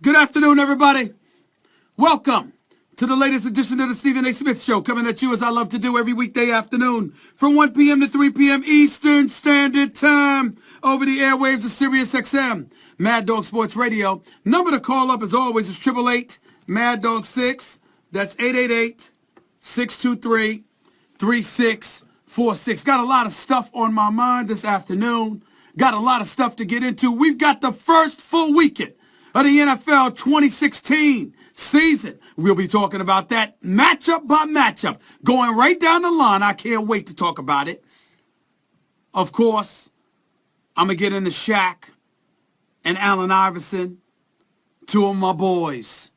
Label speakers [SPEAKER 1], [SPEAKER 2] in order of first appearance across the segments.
[SPEAKER 1] Good afternoon, everybody. Welcome to the latest edition of the Stephen A. Smith Show, coming at you as I love to do every weekday afternoon from 1 p.m. to 3 p.m. Eastern Standard Time over the airwaves of Sirius XM, Mad Dog Sports Radio. Number to call up, as always, is 888 Mad Dog 6. That's 888-623-3646. Got a lot of stuff on my mind this afternoon. Got a lot of stuff to get into. We've got the first full weekend of the NFL 2016 season. We'll be talking about that matchup by matchup, going right down the line. I can't wait to talk about it. Of course, I'm going to get into Shaq and Allen Iverson, two of my boys,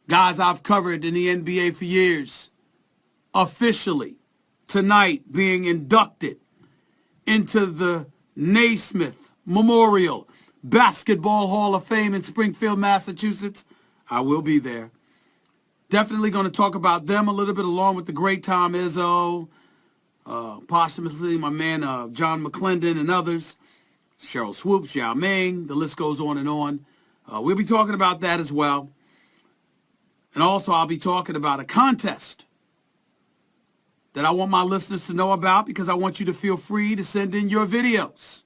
[SPEAKER 1] guys I've covered in the NBA for years, officially tonight being inducted into the Naismith Memorial Basketball Hall of Fame in Springfield, Massachusetts. I will be there. Definitely going to talk about them a little bit, along with the great Tom Izzo, posthumously my man John McClendon and others, Cheryl Swoops, Yao Ming, the list goes on and on. We'll be talking about that as well. And also I'll be talking about a contest that I want my listeners to know about, because I want you to feel free to send in your videos,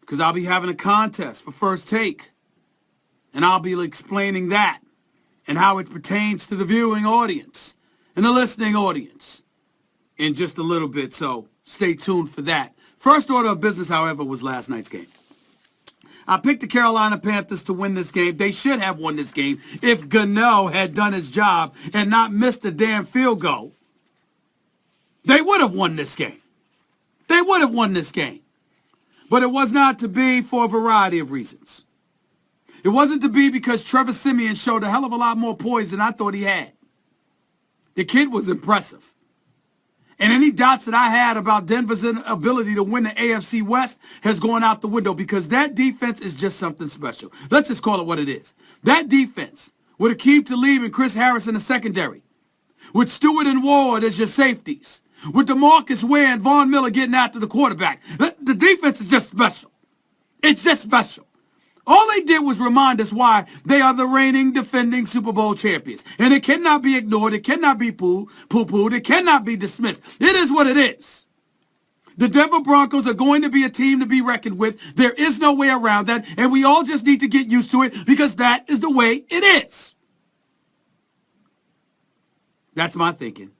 [SPEAKER 1] because I'll be having a contest for First Take, and I'll be explaining that and how it pertains to the viewing audience and the listening audience in just a little bit, so stay tuned for that. First order of business, however, was last night's game. I picked the Carolina Panthers to win this game. They should have won this game if Gano had done his job and not missed the damn field goal. They would have won this game. They would have won this game. But it was not to be for a variety of reasons. It wasn't to be because Trevor Siemian showed a hell of a lot more poise than I thought he had. The kid was impressive. And any doubts that I had about Denver's ability to win the AFC West has gone out the window, because that defense is just something special. Let's just call it what it is. That defense, with Akeem Talib and Chris Harris in the secondary, with Stewart and Ward as your safeties, with DeMarcus Ware and Von Miller getting after the quarterback. The defense is just special. It's just special. All they did was remind us why they are the reigning, defending Super Bowl champions. And it cannot be ignored. It cannot be poo-pooed. It cannot be dismissed. It is what it is. The Denver Broncos are going to be a team to be reckoned with. There is no way around that. And we all just need to get used to it, because that is the way it is. That's my thinking.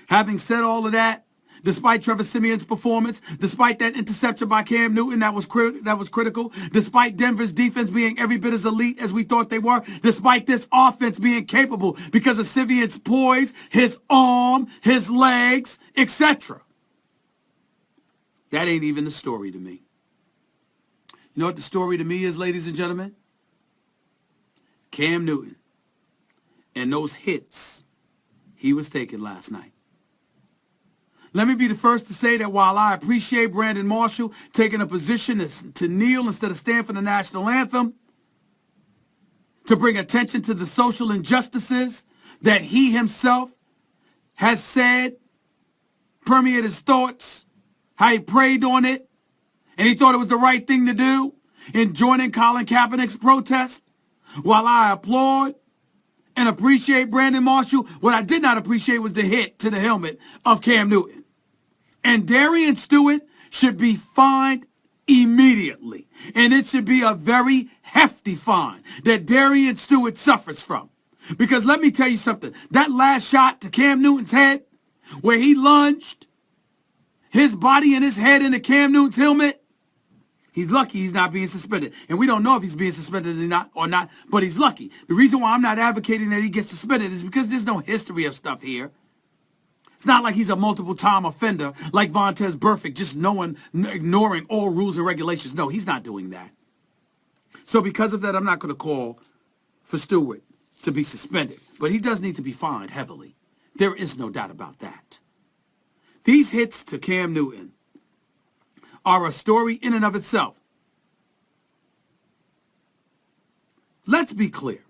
[SPEAKER 1] Having said all of that, despite Trevor Siemian's performance, despite that interception by Cam Newton that was critical, despite Denver's defense being every bit as elite as we thought they were, despite this offense being capable because of Siemian's poise, his arm, his legs, etc. That ain't even the story to me. You know what the story to me is, ladies and gentlemen? Cam Newton and those hits he was taking last night. Let me be the first to say that while I appreciate Brandon Marshall taking a position to kneel instead of stand for the national anthem, to bring attention to the social injustices that he himself has said permeate his thoughts, how he prayed on it, and he thought it was the right thing to do in joining Colin Kaepernick's protest, while I applaud and appreciate Brandon Marshall, what I did not appreciate was the hit to the helmet of Cam Newton. And Darian Stewart should be fined immediately. And it should be a very hefty fine that Darian Stewart suffers from. Because let me tell you something. That last shot to Cam Newton's head, where he lunged his body and his head into Cam Newton's helmet, he's lucky he's not being suspended. And we don't know if he's being suspended or not, but he's lucky. The reason why I'm not advocating that he gets suspended is because there's no history of stuff here. It's not like he's a multiple-time offender like Vontaze Burfict, just ignoring all rules and regulations. No, he's not doing that. So because of that, I'm not going to call for Stewart to be suspended. But he does need to be fined heavily. There is no doubt about that. These hits to Cam Newton are a story in and of itself. Let's be clear.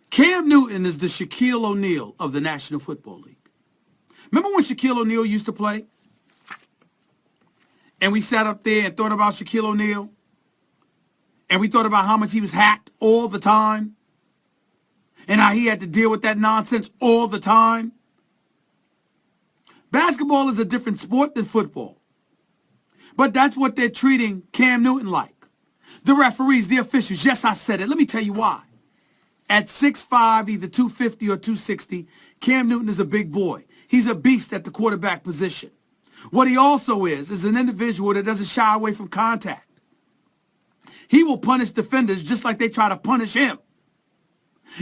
[SPEAKER 1] Cam Newton is the Shaquille O'Neal of the National Football League. Remember when Shaquille O'Neal used to play? And we sat up there and thought about Shaquille O'Neal? And we thought about how much he was hacked all the time and how he had to deal with that nonsense all the time. Basketball is a different sport than football. But that's what they're treating Cam Newton like. The referees, the officials, yes, I said it. Let me tell you why. At 6'5", either 250 or 260, Cam Newton is a big boy. He's a beast at the quarterback position. What he also is an individual that doesn't shy away from contact. He will punish defenders just like they try to punish him.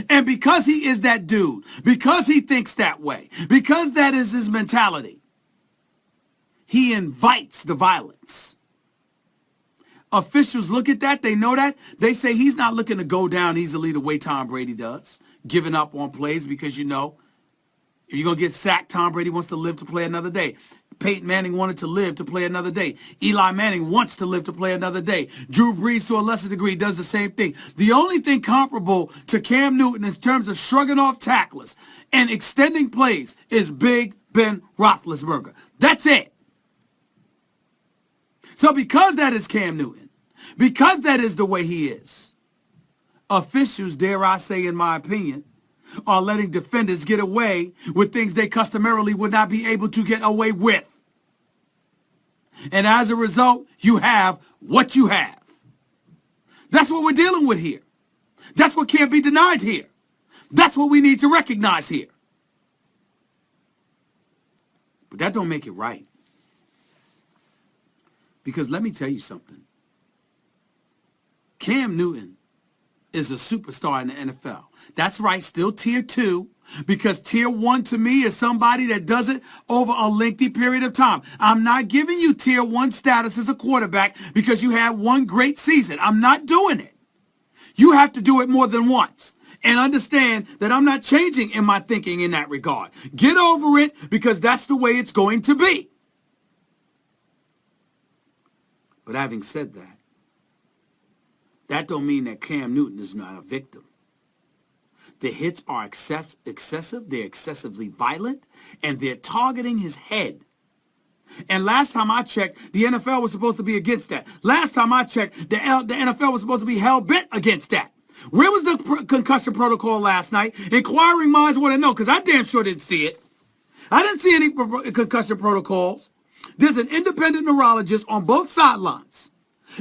[SPEAKER 1] And because he is that dude, because he thinks that way, because that is his mentality, he invites the violence. Officials look at that. They know that. They say he's not looking to go down easily the way Tom Brady does, giving up on plays because, if you're going to get sacked, Tom Brady wants to live to play another day. Peyton Manning wanted to live to play another day. Eli Manning wants to live to play another day. Drew Brees, to a lesser degree, does the same thing. The only thing comparable to Cam Newton in terms of shrugging off tacklers and extending plays is Big Ben Roethlisberger. That's it. So because that is Cam Newton, because that is the way he is, officials, dare I say in my opinion, are letting defenders get away with things they customarily would not be able to get away with. And as a result, you have what you have. That's what we're dealing with here. That's what can't be denied here. That's what we need to recognize here. But that don't make it right. Because let me tell you something. Cam Newton is a superstar in the NFL. That's right, still tier 2, because tier 1 to me is somebody that does it over a lengthy period of time. I'm not giving you tier 1 status as a quarterback because you had one great season. I'm not doing it. You have to do it more than once. And understand that I'm not changing in my thinking in that regard. Get over it because that's the way it's going to be. But having said that, that don't mean that Cam Newton is not a victim. The hits are excessive, they're excessively violent, and they're targeting his head. And last time I checked, the NFL was supposed to be against that. Last time I checked, the NFL was supposed to be hell-bent against that. Where was the concussion protocol last night? Inquiring minds want to know, because I damn sure didn't see it. I didn't see any concussion protocols. There's an independent neurologist on both sidelines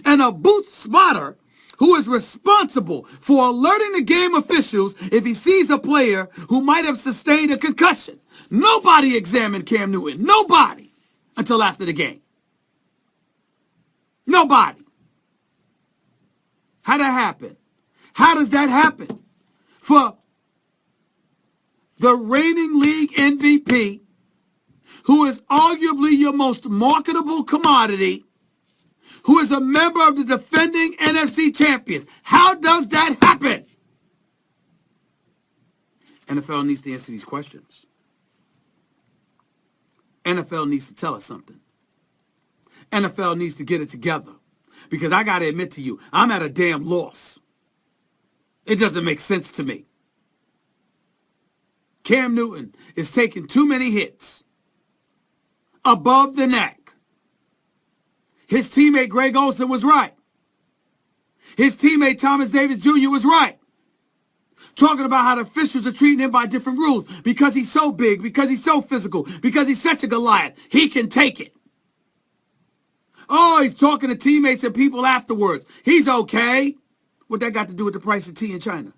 [SPEAKER 1] and a booth spotter who is responsible for alerting the game officials if he sees a player who might have sustained a concussion. Nobody examined Cam Newton. Nobody. Until after the game. Nobody. How'd that happen? How does that happen? For the reigning league MVP, who is arguably your most marketable commodity, who is a member of the defending NFC champions. How does that happen? NFL needs to answer these questions. NFL needs to tell us something. NFL needs to get it together. Because I got to admit to you, I'm at a damn loss. It doesn't make sense to me. Cam Newton is taking too many hits above the neck. His teammate Greg Olsen was right. His teammate Thomas Davis Jr. was right. Talking about how the officials are treating him by different rules because he's so big, because he's so physical, because he's such a Goliath. He can take it. Oh, he's talking to teammates and people afterwards. He's okay. What that got to do with the price of tea in China?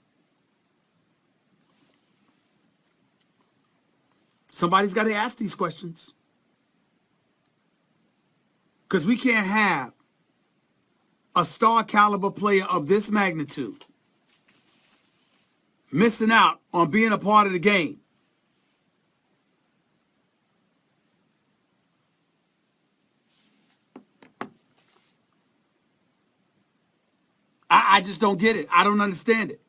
[SPEAKER 1] Somebody's got to ask these questions. Because we can't have a star caliber player of this magnitude missing out on being a part of the game. I just don't get it. I don't understand it.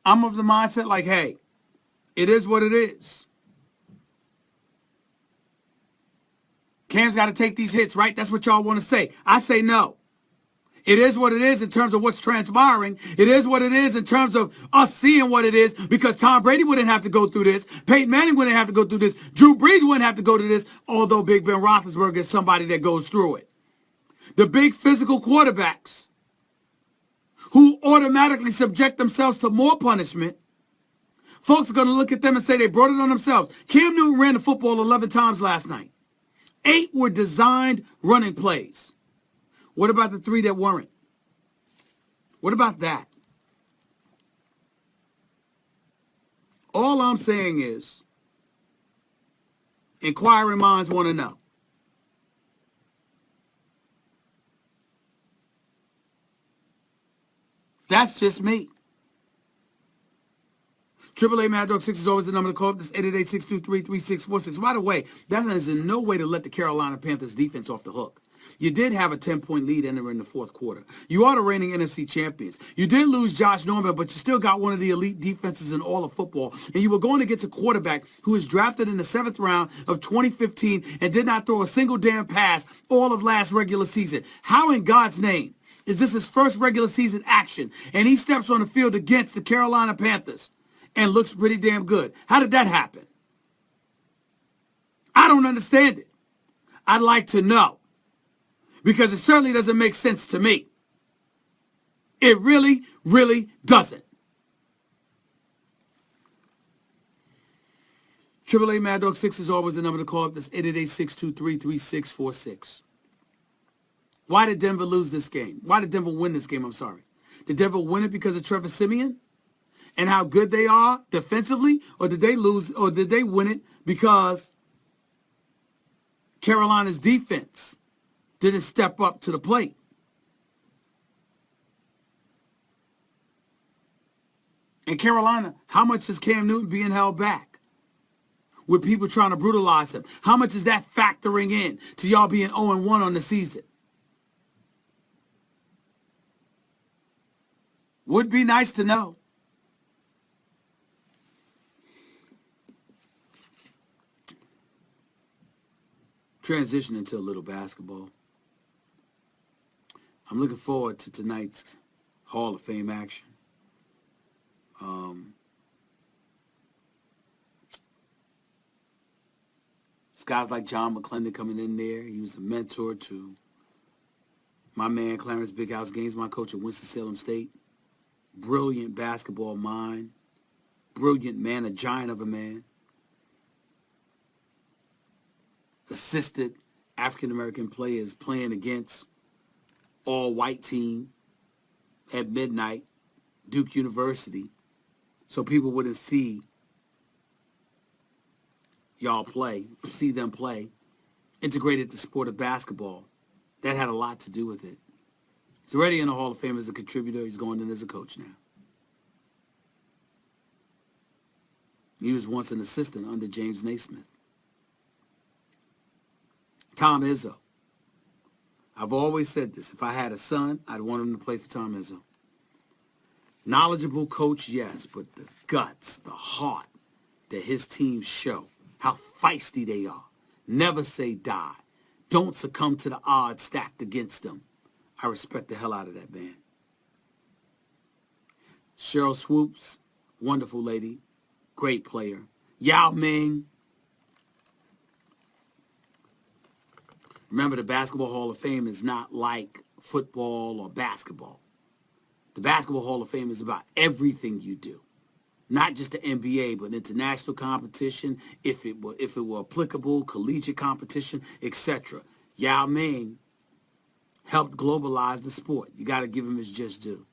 [SPEAKER 1] I'm of the mindset like, hey, it is what it is. Cam's got to take these hits, right? That's what y'all want to say. I say no. It is what it is in terms of what's transpiring. It is what it is in terms of us seeing what it is, because Tom Brady wouldn't have to go through this. Peyton Manning wouldn't have to go through this. Drew Brees wouldn't have to go through this, although Big Ben Roethlisberger is somebody that goes through it. The big physical quarterbacks who automatically subject themselves to more punishment, folks are going to look at them and say they brought it on themselves. Cam Newton ran the football 11 times last night. 8 were designed running plays. What about the 3 that weren't? What about that? All I'm saying is, inquiring minds want to know. That's just me. 888 Mad Dog 6 is always the number to call up. This 888-623-3646. By the way, that is in no way to let the Carolina Panthers defense off the hook. You did have a 10-point lead entering the fourth quarter. You are the reigning NFC champions. You did lose Josh Norman, but you still got one of the elite defenses in all of football. And you were going against a quarterback who was drafted in the 7th round of 2015 and did not throw a single damn pass all of last regular season. How in God's name is this his first regular season action, and he steps on the field against the Carolina Panthers and looks pretty damn good? How did that happen? I don't understand it. I'd like to know, because it certainly doesn't make sense to me. It really, really doesn't. 888 Mad Dog 6 is always the number to call up. That's 888-623-3646. Why did Denver lose this game? Why did Denver win this game? I'm sorry. Did Denver win it because of Trevor Siemian and how good they are defensively? Or did they lose, or did they win it because Carolina's defense didn't step up to the plate? In Carolina, how much is Cam Newton being held back with people trying to brutalize him? How much is that factoring in to y'all being 0-1 on the season? Would be nice to know. Transition into a little basketball. I'm looking forward to tonight's Hall of Fame action. It's guys like John McClendon coming in there. He was a mentor to my man Clarence Big House Gaines, my coach at Winston-Salem State. Brilliant basketball mind. Brilliant man, a giant of a man. Assisted African-American players playing against all-white team at midnight, Duke University, so people wouldn't see y'all play, see them play. Integrated the sport of basketball. That had a lot to do with it. He's already in the Hall of Fame as a contributor. He's going in as a coach now. He was once an assistant under James Naismith. Tom Izzo. I've always said this. If I had a son, I'd want him to play for Tom Izzo. Knowledgeable coach, yes, but the guts, the heart that his teams show, how feisty they are. Never say die. Don't succumb to the odds stacked against them. I respect the hell out of that man. Cheryl Swoops, wonderful lady, great player. Yao Ming. Remember, the Basketball Hall of Fame is not like football or basketball. The Basketball Hall of Fame is about everything you do. Not just the NBA, but international competition, if it were applicable, collegiate competition, etc. Yao Ming helped globalize the sport. You got to give him his just due.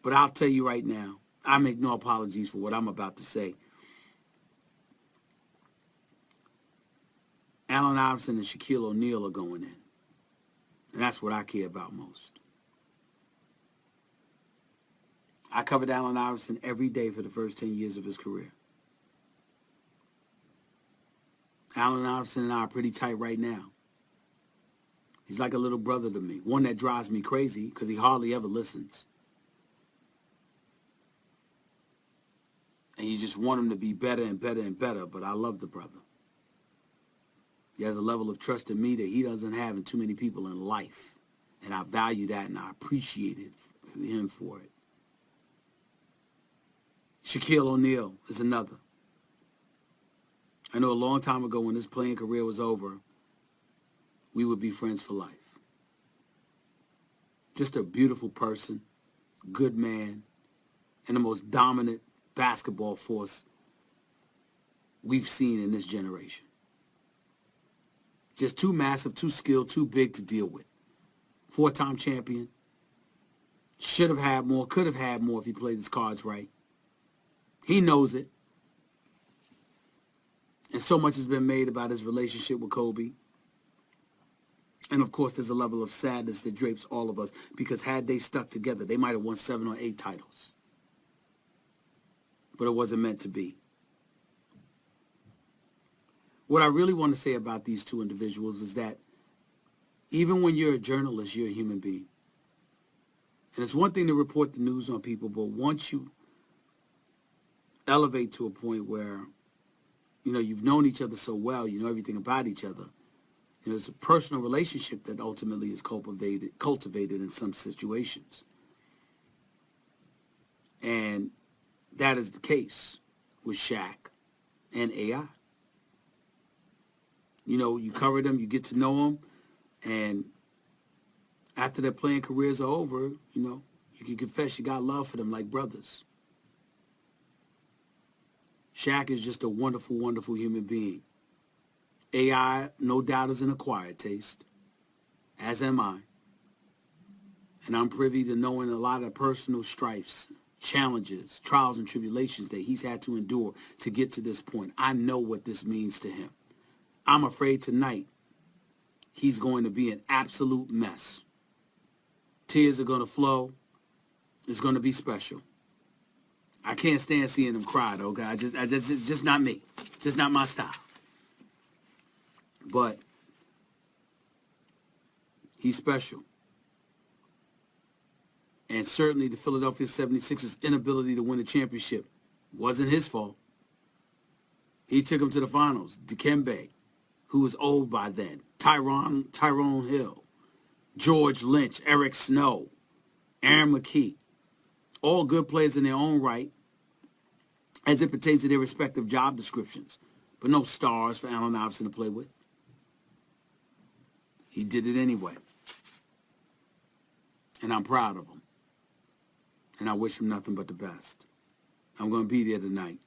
[SPEAKER 1] But I'll tell you right now, I make no apologies for what I'm about to say. Allen Iverson and Shaquille O'Neal are going in. And that's what I care about most. I covered Allen Iverson every day for the first 10 years of his career. Allen Iverson and I are pretty tight right now. He's like a little brother to me. One that drives me crazy because he hardly ever listens. And you just want him to be better and better and better, but I love the brother. He has a level of trust in me that he doesn't have in too many people in life. And I value that, and I appreciated him for it. Shaquille O'Neal is another. I know a long time ago when his playing career was over, we would be friends for life. Just a beautiful person, good man, and the most dominant basketball force we've seen in this generation. Just too massive, too skilled, too big to deal with. 4-time champion. Should have had more, could have had more if he played his cards right. He knows it. And so much has been made about his relationship with Kobe. And of course, there's a level of sadness that drapes all of us, because had they stuck together, they might have won 7 or 8 titles. But it wasn't meant to be. What I really want to say about these two individuals is that even when you're a journalist, you're a human being. And it's one thing to report the news on people, but once you elevate to a point where, you've known each other so well, you know everything about each other, there's a personal relationship that ultimately is cultivated in some situations. And that is the case with Shaq and AI. You cover them, you get to know them, and after their playing careers are over, you can confess you got love for them like brothers. Shaq is just a wonderful, wonderful human being. AI, no doubt, is an acquired taste, as am I. And I'm privy to knowing a lot of personal strifes, challenges, trials, and tribulations that he's had to endure to get to this point. I know what this means to him. I'm afraid tonight he's going to be an absolute mess. Tears are going to flow. It's going to be special. I can't stand seeing him cry, though, guys. It's just not me. Just not my style. But he's special. And certainly the Philadelphia 76ers' inability to win a championship wasn't his fault. He took them to the finals. Dikembe, who was old by then. Tyrone Hill. George Lynch. Eric Snow. Aaron McKee. All good players in their own right as it pertains to their respective job descriptions. But no stars for Allen Iverson to play with. He did it anyway. And I'm proud of him. And I wish him nothing but the best. I'm going to be there tonight.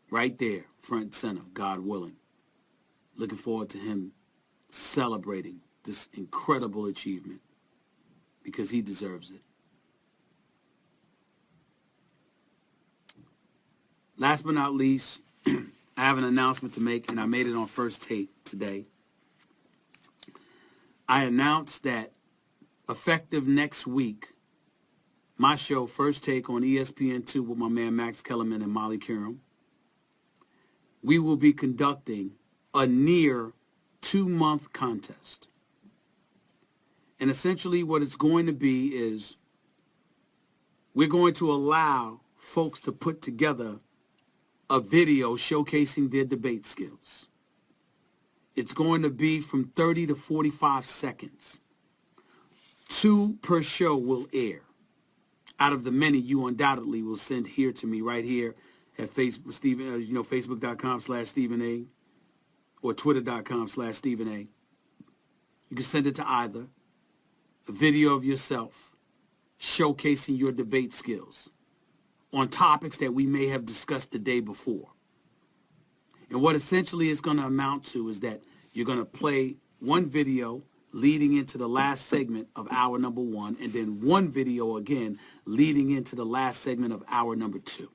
[SPEAKER 1] Right there, front and center, God willing. Looking forward to him celebrating this incredible achievement, because he deserves it. Last but not least, I have an announcement to make, and I made it on First Take today. I announced that effective next week, my show, First Take on ESPN2 with my man Max Kellerman and Molly Kiram, we will be conducting a near 2-month contest. And essentially what it's going to be is we're going to allow folks to put together a video showcasing their debate skills. It's going to be from 30 to 45 seconds. 2 per show will air. Out of the many you undoubtedly will send here to me right here at Facebook, Facebook.com/Stephen A. or Twitter.com/Stephen A. You can send it to either. A video of yourself showcasing your debate skills on topics that we may have discussed the day before. And what essentially it's going to amount to is that you're going to play one video leading into the last segment of hour number 1, and then one video again leading into the last segment of hour number 2.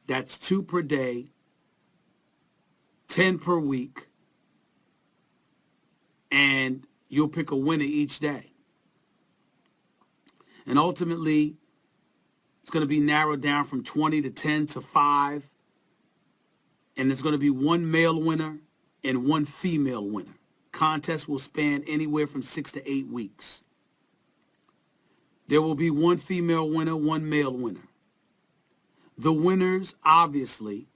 [SPEAKER 1] That's 2 per day, 10 per week, and you'll pick a winner each day. And ultimately, it's going to be narrowed down from 20 to 10 to 5, and there's going to be 1 male winner and 1 female winner. Contest will span anywhere from 6 to 8 weeks. There will be 1 female winner, 1 male winner. The winners, obviously,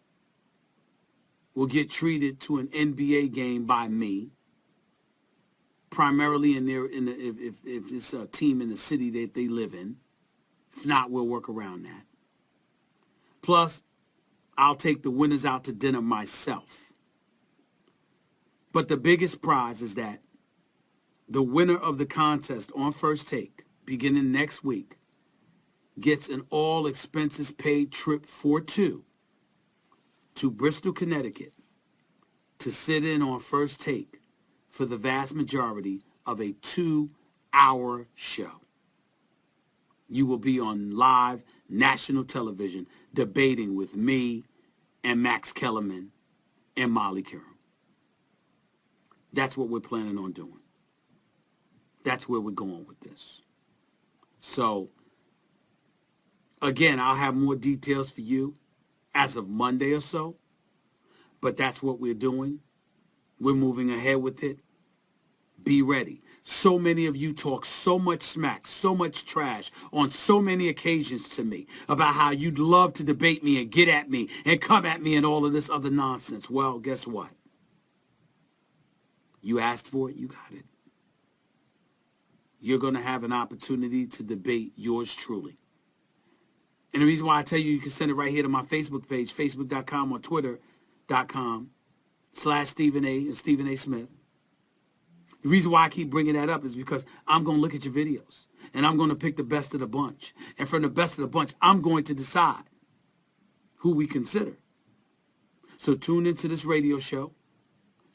[SPEAKER 1] will get treated to an NBA game by me, primarily if it's a team in the city that they live in. If not, we'll work around that. Plus, I'll take the winners out to dinner myself. But the biggest prize is that the winner of the contest on First Take, beginning next week, gets an all expenses paid trip for two to Bristol, Connecticut to sit in on First Take for the vast majority of a 2-hour show. You will be on live national television debating with me and Max Kellerman and Molly Curran. That's what we're planning on doing. That's where we're going with this. So, again, I'll have more details for you as of Monday or so, but that's what we're doing. We're moving ahead with it. Be ready. So many of you talk so much smack, so much trash on so many occasions to me about how you'd love to debate me and get at me and come at me and all of this other nonsense. Well, guess what? You asked for it, you got it. You're going to have an opportunity to debate yours truly. And the reason why I tell you can send it right here to my Facebook page, facebook.com or twitter.com/Stephen A. and Stephen A. Smith. The reason why I keep bringing that up is because I'm going to look at your videos and I'm going to pick the best of the bunch. And from the best of the bunch, I'm going to decide who we consider. So tune into this radio show.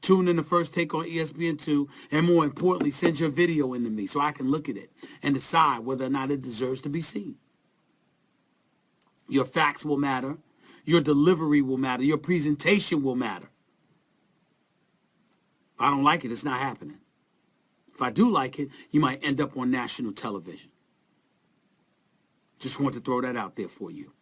[SPEAKER 1] Tune in to First Take on ESPN2. And more importantly, send your video in to me so I can look at it and decide whether or not it deserves to be seen. Your facts will matter. Your delivery will matter. Your presentation will matter. If I don't like it, it's not happening. If I do like it, you might end up on national television. Just want to throw that out there for you.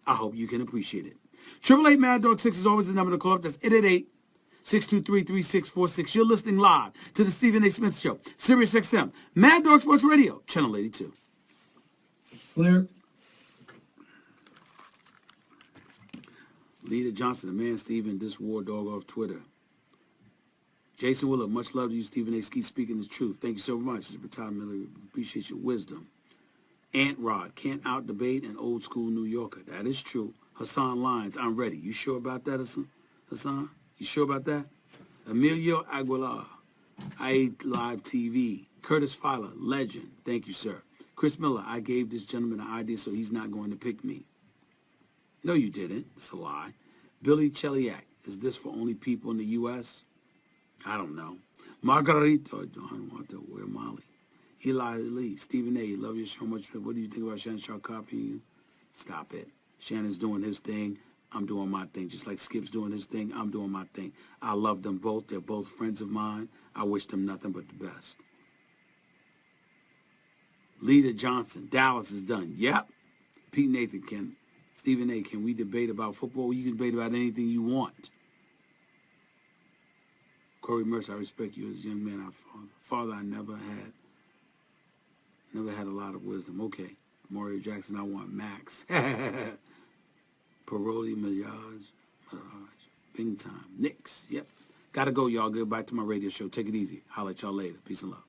[SPEAKER 1] I hope you can appreciate it. 888 Mad Dog 6 is always the number to call up. That's 888-623-3646. You're listening live to the Stephen A. Smith Show, Sirius XM, Mad Dog Sports Radio, Channel 82.
[SPEAKER 2] Clear.
[SPEAKER 1] Leader Johnson, the man, Stephen, this war dog off Twitter. Jason Willard, much love to you, Stephen A. Keep speaking the truth. Thank you so much. Retired Miller, appreciate your wisdom. Ant Rod, can't out-debate an old-school New Yorker. That is true. Hassan Lyons, I'm ready. You sure about that, Hassan? You sure about that? Emilio Aguilar, I Live TV. Curtis Filer, legend. Thank you, sir. Chris Miller, I gave this gentleman an idea, so he's not going to pick me. No, you didn't. It's a lie. Billy Cheliak, is this for only people in the U.S.? I don't know. Margarito, John Walter, where Molly? Eli Lee, Stephen A., love your show much. What do you think about Shannon Sharp copying you? Stop it. Shannon's doing his thing. I'm doing my thing. Just like Skip's doing his thing, I'm doing my thing. I love them both. They're both friends of mine. I wish them nothing but the best. Leader Johnson, Dallas is done. Yep. Pete Nathan, Stephen A., can we debate about football? You can debate about anything you want. Corey Mercer, I respect you as a young man. Father, I never had a lot of wisdom. Okay. Mario Jackson, I want Max. Paroli, Mirage, Bing Time. Knicks. Yep. Gotta go, y'all. Goodbye to my radio show. Take it easy. Holla at y'all later. Peace and love.